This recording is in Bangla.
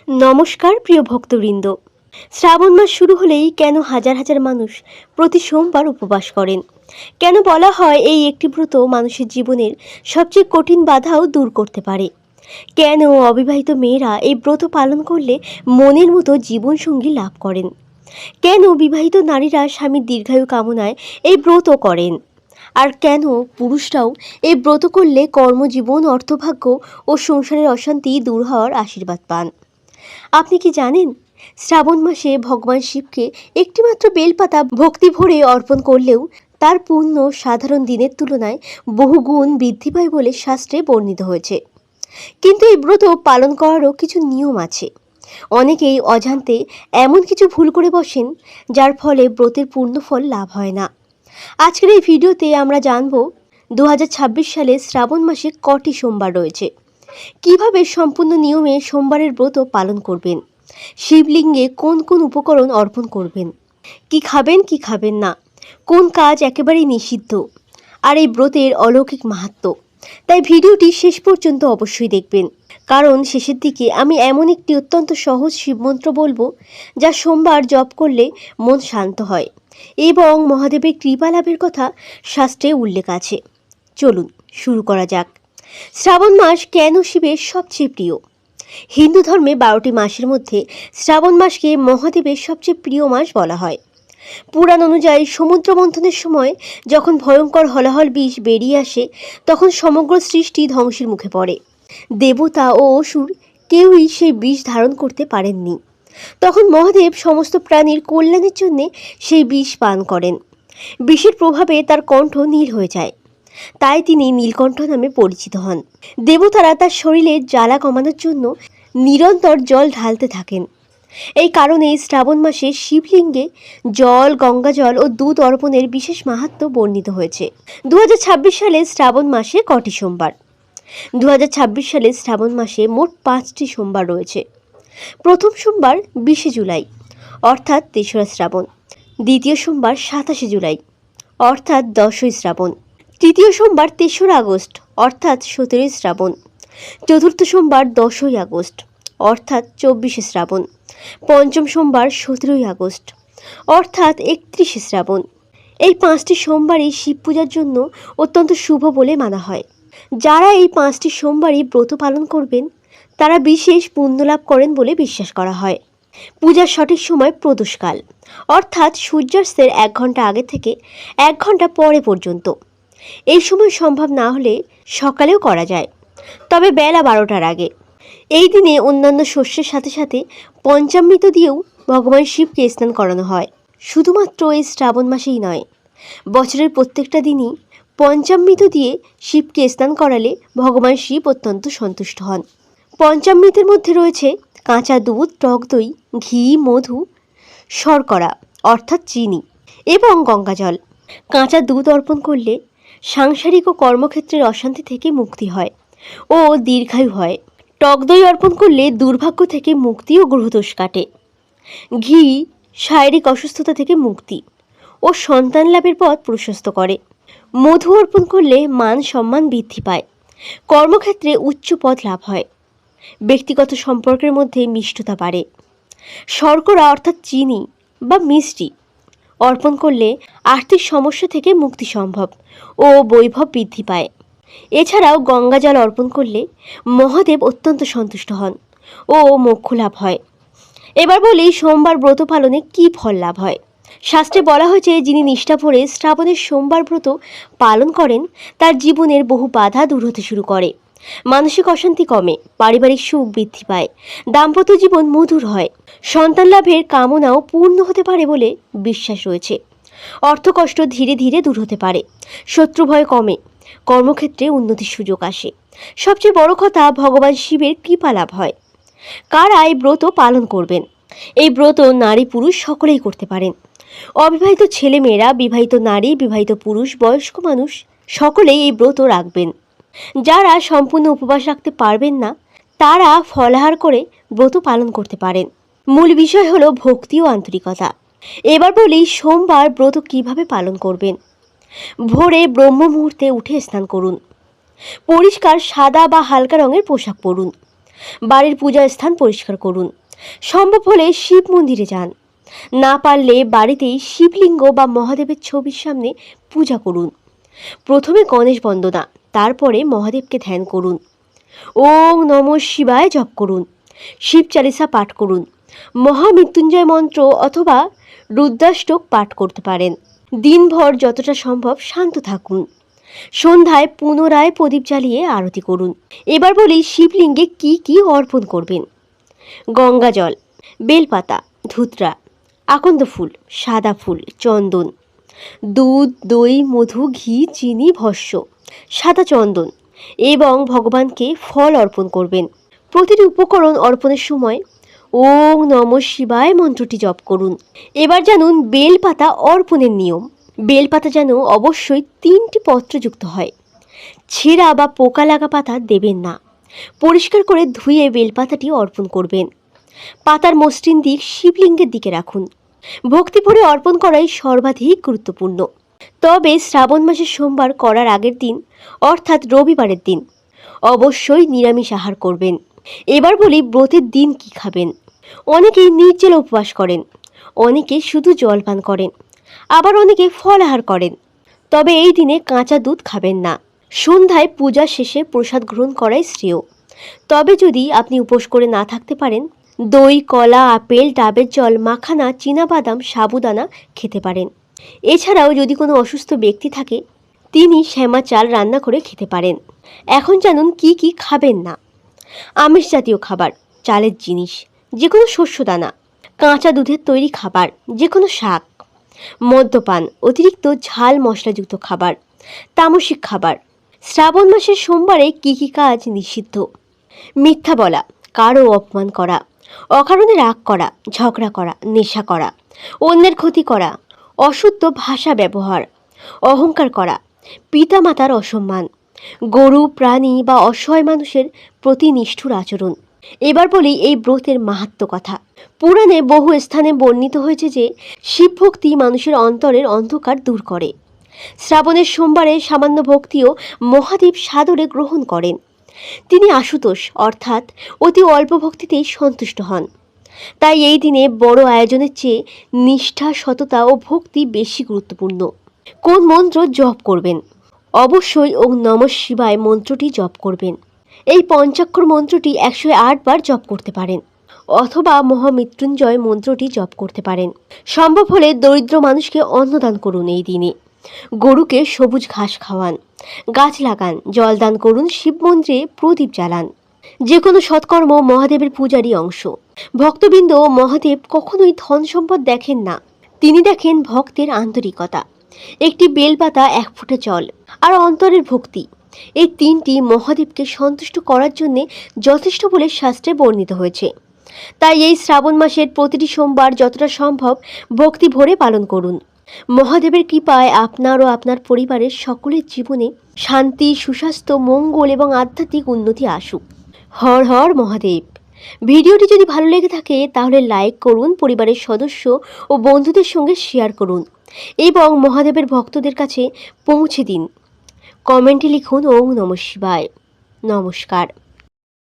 নমস্কার প্রিয় ভক্তবৃন্দ। শ্রাবণ মাস শুরু হলেই কেন হাজার হাজার মানুষ প্রতি সোমবার উপবাস করেন? কেন বলা হয় এই একটি ব্রত মানুষের জীবনের সবচেয়ে কঠিন বাধাও দূর করতে পারে? কেন অবিবাহিত মেয়েরা এই ব্রত পালন করলে মনের মতো জীবনসঙ্গী লাভ করেন? কেন বিবাহিত নারীরা স্বামীর দীর্ঘায়ু কামনায় এই ব্রত করেন? আর কেন পুরুষরাও এই ব্রত করলে কর্মজীবন, অর্থভাগ্য ও সংসারের অশান্তি দূর হওয়ার আশীর্বাদ পান? আপনি কি জানেন, শ্রাবণ মাসে ভগবান শিবকে একটিমাত্র বেলপাতা ভক্তি ভরে অর্পণ করলেও তার পুণ্য সাধারণ দিনের তুলনায় বহুগুণ বৃদ্ধি পায় বলে শাস্ত্রে বর্ণিত হয়েছে। কিন্তু এই ব্রত পালন করারও কিছু নিয়ম আছে। অনেকেই অজান্তে এমন কিছু ভুল করে বসেন যার ফলে ব্রতের পূর্ণ ফল লাভ হয় না। আজকের এই ভিডিওতে আমরা জানব 2026 সালে শ্রাবণ মাসে কটি সোমবার রয়েছে, কিভাবে সম্পূর্ণ নিয়মে সোমবারের ব্রত পালন করবেন, শিবলিঙ্গে কোন কোন উপকরণ অর্পণ করবেন, কি খাবেন কি খাবেন না, কোন কাজ একেবারেই নিষিদ্ধ, আর এই ব্রতের অলৌকিক মাহাত্ম্য। তাই ভিডিওটি শেষ পর্যন্ত অবশ্যই দেখবেন, কারণ শেষের দিকে আমি এমন একটি অত্যন্ত সহজ শিবমন্ত্র বলবো যা সোমবার জপ করলে মন শান্ত হয় এবং মহাদেবের কৃপা লাভের কথা শাস্ত্রে উল্লেখ আছে। চলুন শুরু করা যাক। শ্রাবণ মাস কেন শিবের সবচেয়ে প্রিয়? হিন্দু ধর্মে 12টি মাসের মধ্যে শ্রাবণ মাসকে মহাদেবের সবচেয়ে প্রিয় মাস বলা হয়। পুরাণ অনুযায়ী সমুদ্র মন্থনের সময় যখন ভয়ঙ্কর হলাহল বিষ বেরিয়ে আসে, তখন সমগ্র সৃষ্টি ধ্বংসের মুখে পড়ে। দেবতা ও অসুর কেউই সেই বিষ ধারণ করতে পারেননি। তখন মহাদেব সমস্ত প্রাণীর কল্যাণের জন্য সেই বিষ পান করেন। বিষের প্রভাবে তার কণ্ঠ নীল হয়ে যায়, তাই তিনি নীলকণ্ঠ নামে পরিচিত হন। দেবতারা তার শরীরে জ্বালা কমানোর জন্য নিরন্তর জল ঢালতে থাকেন। এই কারণে শ্রাবণ মাসে শিবলিঙ্গে জল, গঙ্গা জল ও দুধ অর্পণের বিশেষ মাহাত্ম্য বর্ণিত হয়েছে। 2026 সালে শ্রাবণ মাসে কটি সোমবার? 2026 সালে শ্রাবণ মাসে মোট 5টি সোমবার রয়েছে। প্রথম সোমবার 20 জুলাই অর্থাৎ 3রা শ্রাবণ। দ্বিতীয় সোমবার 27 জুলাই অর্থাৎ 10ই শ্রাবণ। তৃতীয় সোমবার 3রা আগস্ট অর্থাৎ 17ই শ্রাবণ। চতুর্থ সোমবার 10ই আগস্ট অর্থাৎ 24শে শ্রাবণ। পঞ্চম সোমবার 17ই আগস্ট অর্থাৎ 31শে শ্রাবণ। এই 5টি সোমবারই শিব পূজার জন্য অত্যন্ত শুভ বলে মানা হয়। যারা এই 5টি সোমবারই ব্রত পালন করবেন তারা বিশেষ পুণ্য লাভ করেন বলে বিশ্বাস করা হয়। পূজার সঠিক সময় প্রদোষকাল, অর্থাৎ সূর্যাস্তের 1 ঘন্টা আগে থেকে 1 ঘন্টা পরে পর্যন্ত। এই সময় সম্ভব না হলে সকালেও করা যায়, তবে বেলা 12টার আগে। এই দিনে অন্যান্য শস্যের সাথে সাথে পঞ্চামৃত দিয়েও ভগবান শিবকে স্নান করানো হয়। শুধুমাত্র এই শ্রাবণ মাসেই নয়, বছরের প্রত্যেকটা দিনই পঞ্চামৃত দিয়ে শিবকে স্নান করালে ভগবান শিব অত্যন্ত সন্তুষ্ট হন। পঞ্চামৃতের মধ্যে রয়েছে কাঁচা দুধ, টক দই, ঘি, মধু, শর্করা অর্থাৎ চিনি এবং গঙ্গাজল। কাঁচা দুধ অর্পণ করলে সাংসারিক ও কর্মক্ষেত্রের অশান্তি থেকে মুক্তি হয় ও দীর্ঘায়ু হয়। টক দই অর্পণ করলে দুর্ভাগ্য থেকে মুক্তি ও গ্রহদোষ কাটে। ঘি শারীরিক অসুস্থতা থেকে মুক্তি ও সন্তান লাভের পথ প্রশস্ত করে। মধু অর্পণ করলে মান সম্মান বৃদ্ধি পায়, কর্মক্ষেত্রে উচ্চ পদ লাভ হয়, ব্যক্তিগত সম্পর্কের মধ্যে মিষ্টতা বাড়ে। শর্করা অর্থাৎ চিনি বা মিষ্টি অর্পণ করলে আর্থিক সমস্যা থেকে মুক্তি সম্ভব ও বৈভব বৃদ্ধি পায়। এছাড়াও গঙ্গাজল অর্পণ করলে মহাদেব অত্যন্ত সন্তুষ্ট হন ও মোক্ষ লাভ হয়। এবার বলি সোমবার ব্রত পালনে কী ফল লাভ হয়। শাস্ত্রে বলা হয়েছে, যিনি নিষ্ঠা ভরে শ্রাবণের সোমবার ব্রত পালন করেন তার জীবনের বহু বাধা দূর হতে শুরু করে, মানসিক অশান্তি কমে, পারিবারিক সুখ বৃদ্ধি পায়, দাম্পত্য জীবন মধুর হয়, সন্তান লাভের কামনাও পূর্ণ হতে পারে বলে বিশ্বাস রয়েছে। অর্থকষ্ট ধীরে ধীরে দূর হতে পারে, শত্রু ভয় কমে, কর্মক্ষেত্রে উন্নতির সুযোগ আসে। সবচেয়ে বড় কথা, ভগবান শিবের কৃপা লাভ হয়। কারা এই ব্রত পালন করবেন? এই ব্রত নারী পুরুষ সকলেই করতে পারেন। অবিবাহিত ছেলে মেয়েরা, বিবাহিত নারী, বিবাহিত পুরুষ, বয়স্ক মানুষ সকলেই এই ব্রত রাখবেন। যারা সম্পূর্ণ উপবাস রাখতে পারবেন না তারা ফলাহার করে ব্রত পালন করতে পারেন। মূল বিষয় হলো ভক্তি ও আন্তরিকতা। এবার বলি সোমবার ব্রত কিভাবে পালন করবেন। ভোরে ব্রহ্ম মুহূর্তে উঠে স্নান করুন। পরিষ্কার সাদা বা হালকা রঙের পোশাক পরুন। বাড়ির পূজা স্থান পরিষ্কার করুন। সম্ভব হলে শিব মন্দিরে যান। না পারলে বাড়িতেই শিবলিঙ্গ বা মহাদেবের ছবির সামনে পূজা করুন। প্রথমে গণেশ বন্দনা, তারপরে মহাদেবকে ধ্যান করুন। ওং নমঃ শিবায় জপ করুন। শিব চালিসা পাঠ করুন। মহামৃত্যুঞ্জয় মন্ত্র অথবা রুদ্রাষ্টক পাঠ করতে পারেন। দিনভর যতটা সম্ভব শান্ত থাকুন। সন্ধ্যায় পুনরায় প্রদীপ জ্বালিয়ে আরতি করুন। এবার বলি শিবলিঙ্গে কি কি অর্পণ করবেন। গঙ্গা জল, বেলপাতা, ধুতরা, আকন্দ ফুল, সাদা ফুল, চন্দন, দুধ, দই, মধু, ঘি, চিনি, ভস্য, সাদা চন্দন এবং ভগবানকে ফল অর্পণ করবেন। প্রতিটি উপকরণ অর্পণের সময় ওং নমঃ শিবায় মন্ত্রটি জপ করুন। এবার জানুন বেলপাতা অর্পণের নিয়ম। বেলপাতা যেন অবশ্যই 3টি পত্রযুক্ত হয়। ছেঁড়া বা পোকা লাগা পাতা দেবেন না। পরিষ্কার করে ধুয়ে বেলপাতাটি অর্পণ করবেন। পাতার মসৃণ দিক শিবলিঙ্গের দিকে রাখুন। ভক্তি ভরে অর্পণ করাই সর্বাধিক গুরুত্বপূর্ণ। তবে শ্রাবণ মাসের সোমবার করার আগের দিন অর্থাৎ রবিবারের দিন অবশ্যই নিরামিষ আহার করবেন। এবার বলি ব্রতের দিন কি খাবেন। অনেকেই নির্জলা উপবাস করেন, অনেকে শুধু জল পান করেন, আবার অনেকে ফল আহার করেন। তবে এই দিনে কাঁচা দুধ খাবেন না। সন্ধ্যায় পূজা শেষে প্রসাদ গ্রহণ করাই শ্রেয়। তবে যদি আপনি উপোস করে না থাকতে পারেন, দই, কলা, আপেল, ডাবের জল, মাখানা, চীনাবাদাম, সাবুদানা খেতে পারেন। এছাড়াও যদি কোনো অসুস্থ ব্যক্তি থাকে, তিনি শ্যামা চাল রান্না করে খেতে পারেন। এখন জানুন কি কি খাবেন না। আমিষ জাতীয় খাবার, চালের জিনিস, যে কোনো শস্য দানা, কাঁচা দুধের তৈরি খাবার, যে কোনো শাক, মদ্যপান, অতিরিক্ত ঝাল মশলাযুক্ত খাবার, তামসিক খাবার। শ্রাবণ মাসের সোমবারে কি কি কাজ নিষিদ্ধ। মিথ্যা বলা, কারো অপমান করা, অকারণে রাগ করা, ঝগড়া করা, নেশা করা, অন্যের ক্ষতি করা, অশুদ্ধ ভাষা ব্যবহার, অহংকার করা, পিতামাতার অসম্মান, গরু, প্রাণী বা অসহায় মানুষের প্রতি নিষ্ঠুর আচরণ। এবার বলি এই ব্রতের মাহাত্ম্য কথা। পুরাণে বহু স্থানে বর্ণিত হয়েছে যে শিবভক্তি মানুষের অন্তরের অন্ধকার দূর করে। শ্রাবণের সোমবারে সামান্য ভক্তিও মহাদেব সাদরে গ্রহণ করেন। তিনি আশুতোষ অর্থাৎ অতি অল্প ভক্তিতেই সন্তুষ্ট হন। তাই এই দিনে বড় আয়োজনের চেয়ে নিষ্ঠা, সততা ও ভক্তি বেশি গুরুত্বপূর্ণ। কোন মন্ত্র জপ করবেন। অবশ্যই ওং নমঃ শিবায় মন্ত্রটি জপ করবেন। এই পঞ্চাক্ষর মন্ত্রটি 108 বার জপ করতে পারেন অথবা মহামৃত্যুঞ্জয় মন্ত্রটি জপ করতে পারেন। সম্ভব হলে দরিদ্র মানুষকে অন্নদান করুন। এই দিনে গরুকে সবুজ ঘাস খাওয়ান, গাছ লাগান, জলদান করুন, শিব মন্দিরে প্রদীপ জ্বালান। যে কোনো সৎকর্ম মহাদেবের পূজারই অংশ। ভক্তবৃন্দ, মহাদেব কখনোই ধন সম্পদ দেখেন না, তিনি দেখেন ভক্তের আন্তরিকতা। একটি বেলপাতা, 1 ফোঁটা জল আর অন্তরের ভক্তি, এই 3টি মহাদেবকে সন্তুষ্ট করার জন্যে যথেষ্ট বলে শাস্ত্রে বর্ণিত হয়েছে। তাই এই শ্রাবণ মাসের প্রতিটি সোমবার যতটা সম্ভব ভক্তি ভরে পালন করুন। মহাদেবের কৃপায় আপনার ও আপনার পরিবারের সকলের জীবনে শান্তি, সুস্বাস্থ্য, মঙ্গল এবং আধ্যাত্মিক উন্নতি আসুক। হর হর মহাদেব। ভিডিওটি যদি ভালো লেগে থাকে তাহলে লাইক করুন, পরিবারের সদস্য ও বন্ধুদের সঙ্গে শেয়ার করুন এবং মহাদেবের ভক্তদের কাছে পৌঁছে দিন। কমেন্টে লিখুন ওং নমঃ শিবায়। নমস্কার।